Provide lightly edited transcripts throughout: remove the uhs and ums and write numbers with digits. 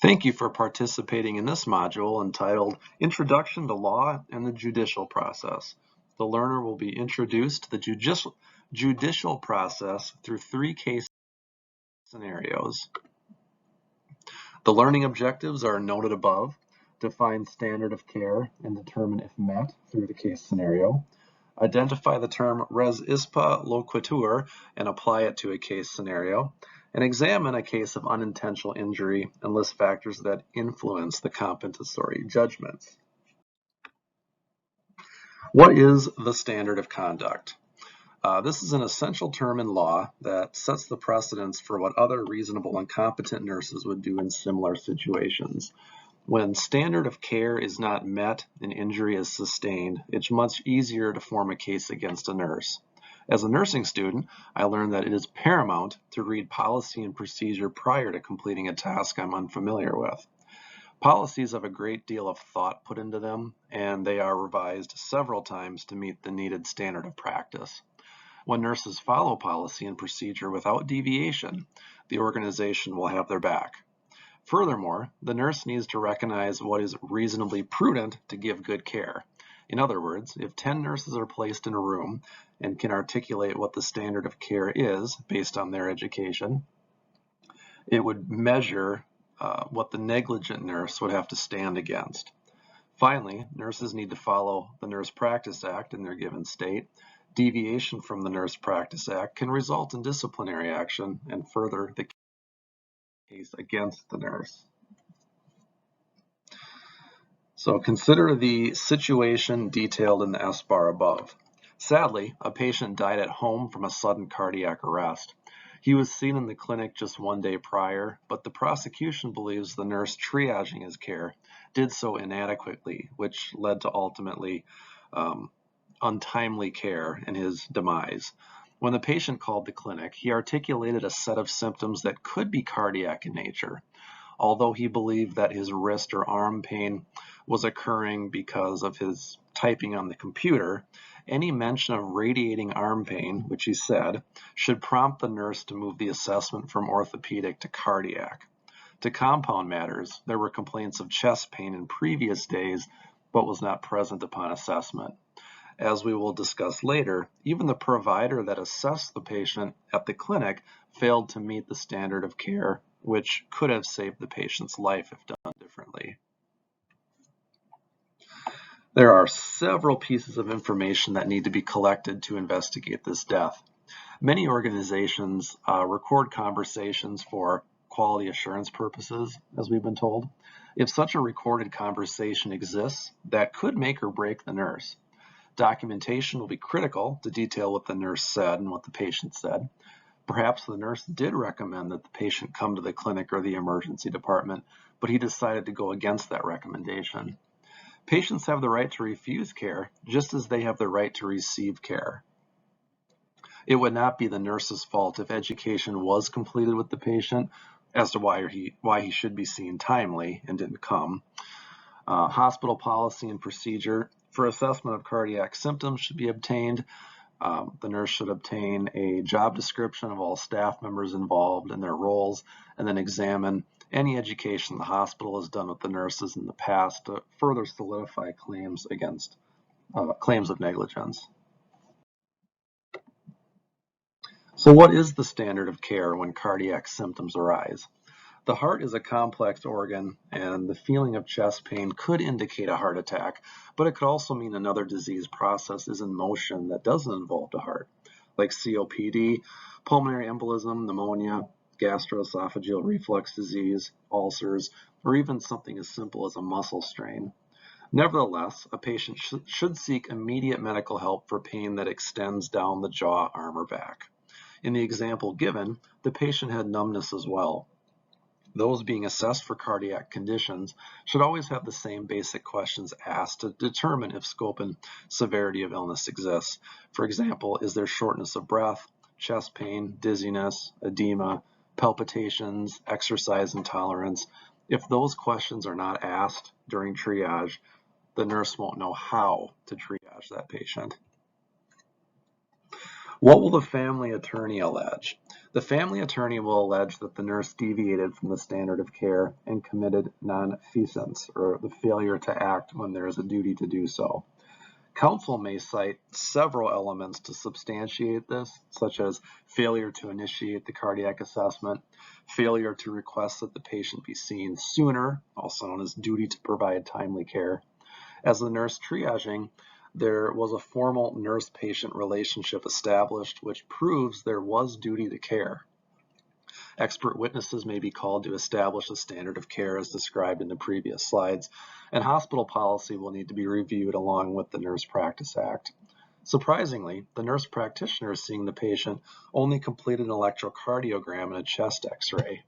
Thank you for participating in this module entitled Introduction to Law and the Judicial Process. The learner will be introduced to the judicial process through 3 case scenarios. The learning objectives are noted above. Define standard of care and determine if met through the case scenario. Identify the term res ispa loquitur and apply it to a case scenario. And examine a case of unintentional injury and list factors that influence the compensatory judgments. What is the standard of conduct? This is an essential term in law that sets the precedence for what other reasonable and competent nurses would do in similar situations. When standard of care is not met and injury is sustained, it's much easier to form a case against a nurse. As a nursing student, I learned that it is paramount to read policy and procedure prior to completing a task I'm unfamiliar with. Policies have a great deal of thought put into them, and they are revised several times to meet the needed standard of practice. When nurses follow policy and procedure without deviation, the organization will have their back. Furthermore, the nurse needs to recognize what is reasonably prudent to give good care. In other words, if 10 nurses are placed in a room and can articulate what the standard of care is based on their education, it would measure what the negligent nurse would have to stand against. Finally, nurses need to follow the Nurse Practice Act in their given state. Deviation from the Nurse Practice Act can result in disciplinary action and further the case against the nurse. So consider the situation detailed in the S-bar above. Sadly, a patient died at home from a sudden cardiac arrest. He was seen in the clinic just one day prior, but the prosecution believes the nurse triaging his care did so inadequately, which led to ultimately untimely care and his demise. When the patient called the clinic, he articulated a set of symptoms that could be cardiac in nature. Although he believed that his wrist or arm pain was occurring because of his typing on the computer, any mention of radiating arm pain, which he said, should prompt the nurse to move the assessment from orthopedic to cardiac. To compound matters, there were complaints of chest pain in previous days, but was not present upon assessment. As we will discuss later, even the provider that assessed the patient at the clinic failed to meet the standard of care, which could have saved the patient's life if done differently. There are several pieces of information that need to be collected to investigate this death. Many organizations record conversations for quality assurance purposes, as we've been told. If such a recorded conversation exists, that could make or break the nurse. Documentation will be critical to detail what the nurse said and what the patient said. Perhaps the nurse did recommend that the patient come to the clinic or the emergency department, but he decided to go against that recommendation. Patients have the right to refuse care, just as they have the right to receive care. It would not be the nurse's fault if education was completed with the patient as to why he should be seen timely and didn't come. Hospital policy and procedure for assessment of cardiac symptoms should be obtained. The nurse should obtain a job description of all staff members involved and their roles, and then examine any education the hospital has done with the nurses in the past to further solidify claims of negligence. So what is the standard of care when cardiac symptoms arise? The heart is a complex organ, and the feeling of chest pain could indicate a heart attack, but it could also mean another disease process is in motion that doesn't involve the heart, like COPD, pulmonary embolism, pneumonia, gastroesophageal reflux disease, ulcers, or even something as simple as a muscle strain. Nevertheless, a patient should seek immediate medical help for pain that extends down the jaw, arm, or back. In the example given, the patient had numbness as well. Those being assessed for cardiac conditions should always have the same basic questions asked to determine if scope and severity of illness exists. For example, is there shortness of breath, chest pain, dizziness, edema, palpitations, exercise intolerance? If those questions are not asked during triage, the nurse won't know how to triage that patient. What will the family attorney allege? The family attorney will allege that the nurse deviated from the standard of care and committed nonfeasance, or the failure to act when there is a duty to do so. Counsel may cite several elements to substantiate this, such as failure to initiate the cardiac assessment, failure to request that the patient be seen sooner, also known as duty to provide timely care. As the nurse triaging, there was a formal nurse-patient relationship established which proves there was duty to care. Expert witnesses may be called to establish a standard of care as described in the previous slides, and hospital policy will need to be reviewed along with the Nurse Practice Act. Surprisingly, the nurse practitioner seeing the patient only completed an electrocardiogram and a chest x-ray.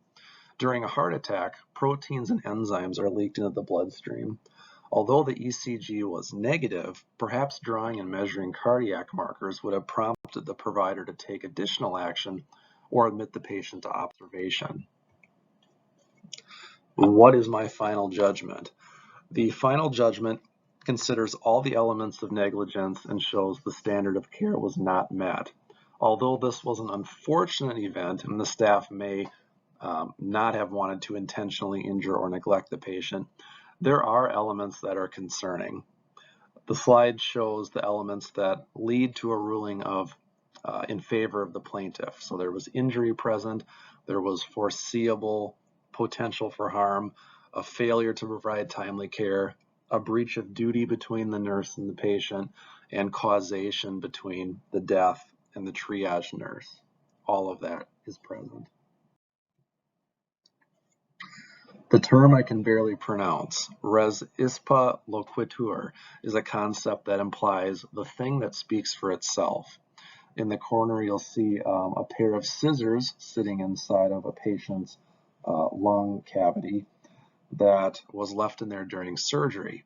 During a heart attack, proteins and enzymes are leaked into the bloodstream. Although the ECG was negative, perhaps drawing and measuring cardiac markers would have prompted the provider to take additional action or admit the patient to observation. What is my final judgment? The final judgment considers all the elements of negligence and shows the standard of care was not met. Although this was an unfortunate event and the staff may not have wanted to intentionally injure or neglect the patient, there are elements that are concerning. The slide shows the elements that lead to a ruling of in favor of the plaintiff. So there was injury present, there was foreseeable potential for harm, a failure to provide timely care, a breach of duty between the nurse and the patient, and causation between the death and the triage nurse. All of that is present. The term I can barely pronounce, res ispa loquitur, is a concept that implies the thing that speaks for itself. In the corner, you'll see a pair of scissors sitting inside of a patient's lung cavity that was left in there during surgery.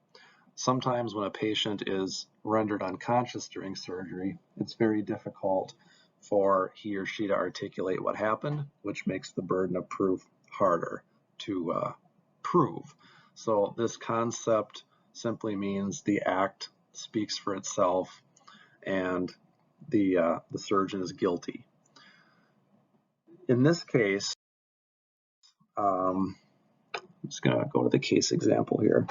Sometimes when a patient is rendered unconscious during surgery, it's very difficult for he or she to articulate what happened, which makes the burden of proof harder to prove. So this concept simply means the act speaks for itself and the surgeon is guilty. In this case, I'm just going to go to the case example here.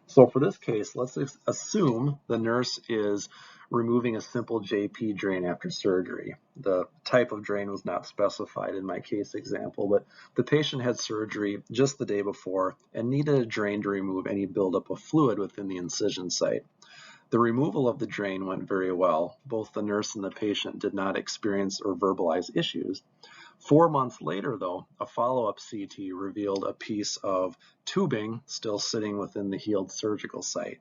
So for this case, let's assume the nurse is removing a simple JP drain after surgery. The type of drain was not specified in my case example, but the patient had surgery just the day before and needed a drain to remove any buildup of fluid within the incision site. The removal of the drain went very well. Both the nurse and the patient did not experience or verbalize issues. 4 months later, though, a follow-up CT revealed a piece of tubing still sitting within the healed surgical site.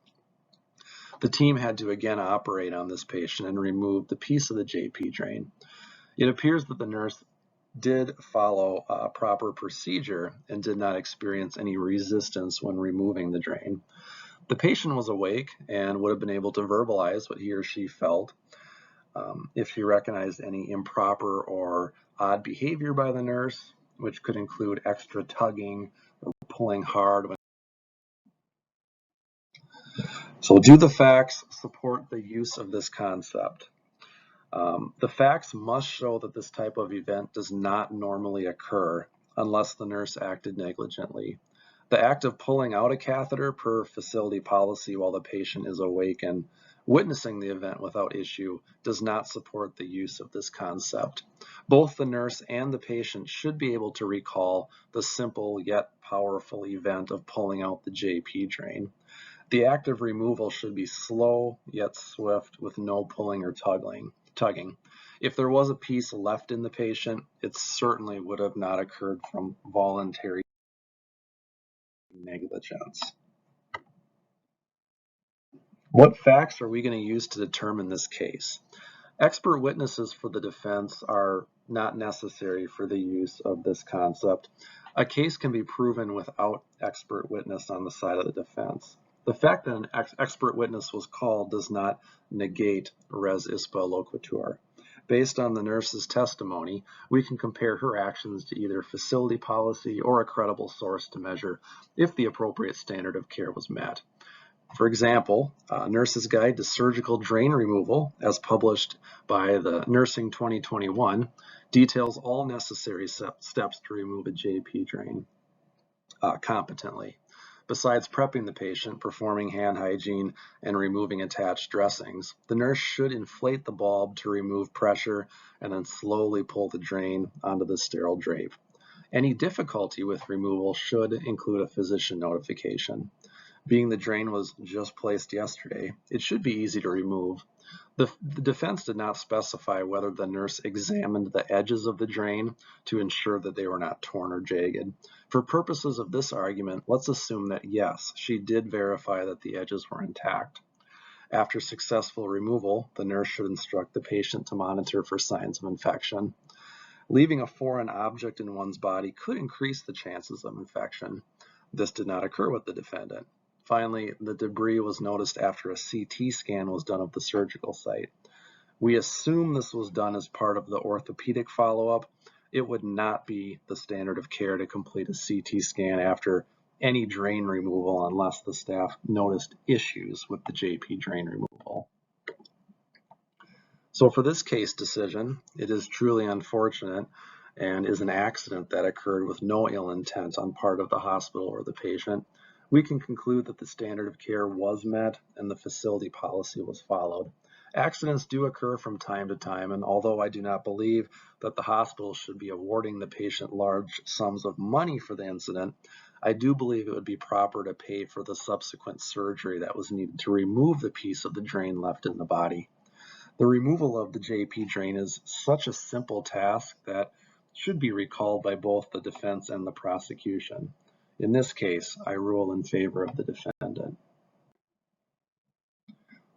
The team had to again operate on this patient and remove the piece of the JP drain. It appears that the nurse did follow a proper procedure and did not experience any resistance when removing the drain. The patient was awake and would have been able to verbalize what he or she felt. If she recognized any improper or odd behavior by the nurse, which could include extra tugging or pulling hard. So do the facts support the use of this concept? The facts must show that this type of event does not normally occur unless the nurse acted negligently. The act of pulling out a catheter per facility policy while the patient is awake and witnessing the event without issue does not support the use of this concept. Both the nurse and the patient should be able to recall the simple yet powerful event of pulling out the JP drain. The act of removal should be slow yet swift with no pulling or tugging. If there was a piece left in the patient, it certainly would have not occurred from voluntary negligence. What facts are we going to use to determine this case? Expert witnesses for the defense are not necessary for the use of this concept. A case can be proven without expert witness on the side of the defense. The fact that an expert witness was called does not negate res ispa loquitur. Based on the nurse's testimony, we can compare her actions to either facility policy or a credible source to measure if the appropriate standard of care was met. For example, Nurse's Guide to Surgical Drain Removal, as published by the Nursing 2021, details all necessary steps to remove a JP drain competently. Besides prepping the patient, performing hand hygiene, and removing attached dressings, the nurse should inflate the bulb to remove pressure and then slowly pull the drain onto the sterile drape. Any difficulty with removal should include a physician notification. Being the drain was just placed yesterday, it should be easy to remove. The defense did not specify whether the nurse examined the edges of the drain to ensure that they were not torn or jagged. For purposes of this argument, let's assume that yes, she did verify that the edges were intact. After successful removal, the nurse should instruct the patient to monitor for signs of infection. Leaving a foreign object in one's body could increase the chances of infection. This did not occur with the defendant. Finally, the debris was noticed after a CT scan was done of the surgical site. We assume this was done as part of the orthopedic follow-up. It would not be the standard of care to complete a CT scan after any drain removal unless the staff noticed issues with the JP drain removal. So for this case decision, it is truly unfortunate and is an accident that occurred with no ill intent on part of the hospital or the patient. We can conclude that the standard of care was met and the facility policy was followed. Accidents do occur from time to time, and although I do not believe that the hospital should be awarding the patient large sums of money for the incident, I do believe it would be proper to pay for the subsequent surgery that was needed to remove the piece of the drain left in the body. The removal of the JP drain is such a simple task that should be recalled by both the defense and the prosecution. In this case, I rule in favor of the defendant.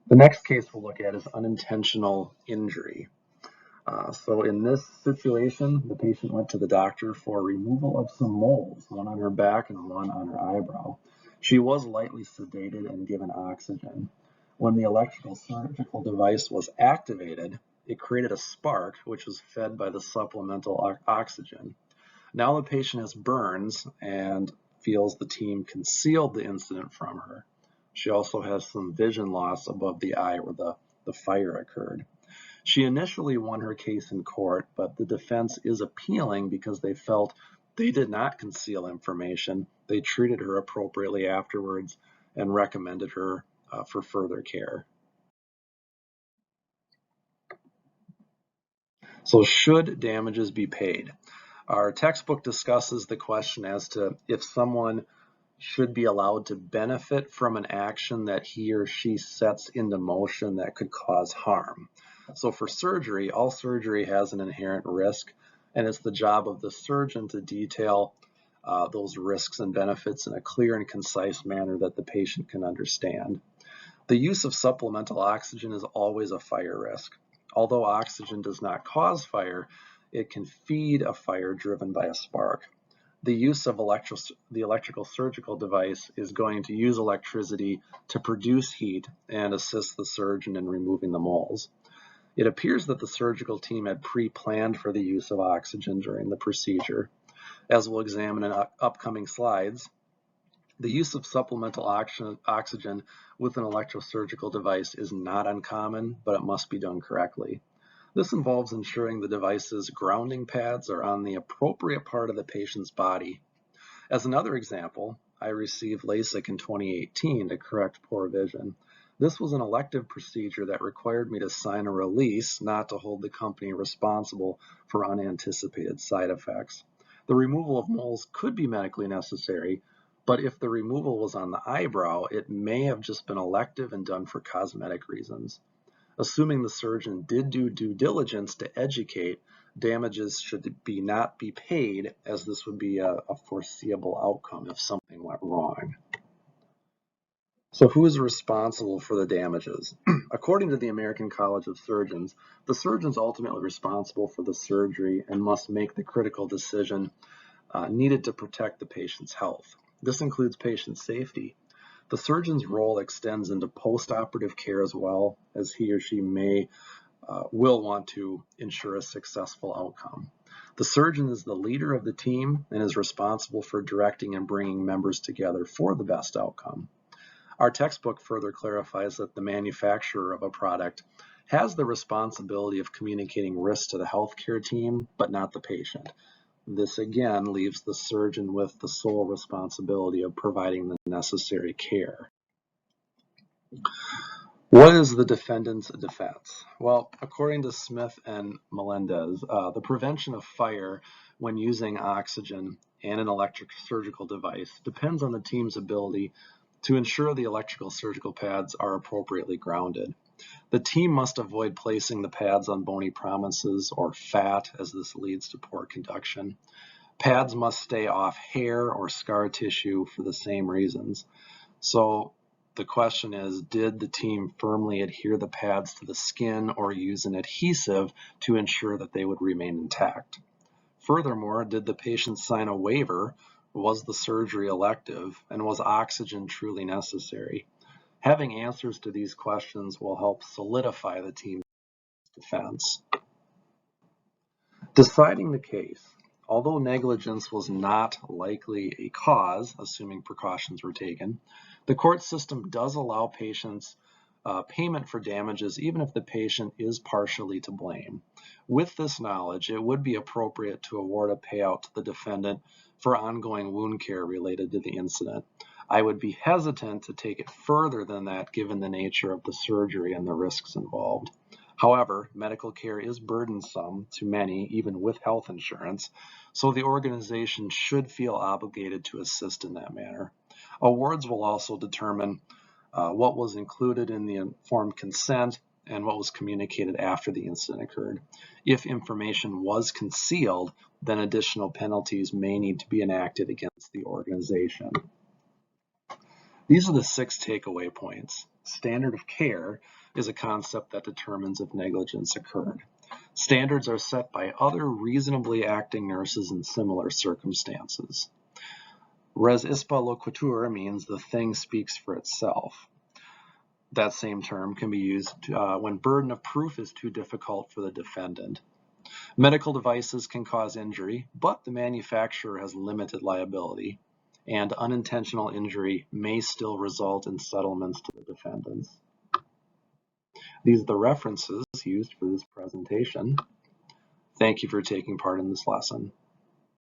The next case we'll look at is unintentional injury. So in this situation, the patient went to the doctor for removal of some moles, one on her back and one on her eyebrow. She was lightly sedated and given oxygen. When the electrical surgical device was activated, it created a spark which was fed by the supplemental oxygen. Now the patient has burns and feels the team concealed the incident from her. She also has some vision loss above the eye where the fire occurred. She initially won her case in court, but the defense is appealing because they felt they did not conceal information. They treated her appropriately afterwards and recommended her for further care. So should damages be paid? Our textbook discusses the question as to if someone should be allowed to benefit from an action that he or she sets into motion that could cause harm. So for surgery, all surgery has an inherent risk, and it's the job of the surgeon to detail those risks and benefits in a clear and concise manner that the patient can understand. The use of supplemental oxygen is always a fire risk. Although oxygen does not cause fire, it can feed a fire driven by a spark. The use of the electrical surgical device is going to use electricity to produce heat and assist the surgeon in removing the moles. It appears that the surgical team had pre-planned for the use of oxygen during the procedure. As we'll examine in upcoming slides, the use of supplemental oxygen with an electrosurgical device is not uncommon, but it must be done correctly. This involves ensuring the device's grounding pads are on the appropriate part of the patient's body. As another example, I received LASIK in 2018 to correct poor vision. This was an elective procedure that required me to sign a release not to hold the company responsible for unanticipated side effects. The removal of moles could be medically necessary, but if the removal was on the eyebrow, it may have just been elective and done for cosmetic reasons. Assuming the surgeon did do due diligence to educate, damages should not be paid, as this would be a foreseeable outcome if something went wrong. So who is responsible for the damages? According to the American College of Surgeons, the surgeon is ultimately responsible for the surgery and must make the critical decision needed to protect the patient's health. This includes patient safety. The surgeon's role extends into post-operative care as well, as he or she will want to ensure a successful outcome. The surgeon is the leader of the team and is responsible for directing and bringing members together for the best outcome. Our textbook further clarifies that the manufacturer of a product has the responsibility of communicating risk to the healthcare team, but not the patient. This again leaves the surgeon with the sole responsibility of providing the necessary care. What is the defendant's defense? Well, according to Smith and Melendez, the prevention of fire when using oxygen and an electric surgical device depends on the team's ability to ensure the electrical surgical pads are appropriately grounded. The team must avoid placing the pads on bony prominences or fat, as this leads to poor conduction. Pads must stay off hair or scar tissue for the same reasons. So the question is, did the team firmly adhere the pads to the skin or use an adhesive to ensure that they would remain intact? Furthermore, did the patient sign a waiver? Was the surgery elective? And was oxygen truly necessary? Having answers to these questions will help solidify the team's defense. Deciding the case. Although negligence was not likely a cause, assuming precautions were taken, the court system does allow patients payment for damages even if the patient is partially to blame. With this knowledge, it would be appropriate to award a payout to the defendant for ongoing wound care related to the incident. I would be hesitant to take it further than that given the nature of the surgery and the risks involved. However, medical care is burdensome to many, even with health insurance, so the organization should feel obligated to assist in that manner. Awards will also determine what was included in the informed consent and what was communicated after the incident occurred. If information was concealed, then additional penalties may need to be enacted against the organization. These are the 6 takeaway points. Standard of care is a concept that determines if negligence occurred. Standards are set by other reasonably acting nurses in similar circumstances. Res ipsa loquitur means the thing speaks for itself. That same term can be used when burden of proof is too difficult for the defendant. Medical devices can cause injury, but the manufacturer has limited liability, and unintentional injury may still result in settlements to the defendants. These are the references used for this presentation. Thank you for taking part in this lesson.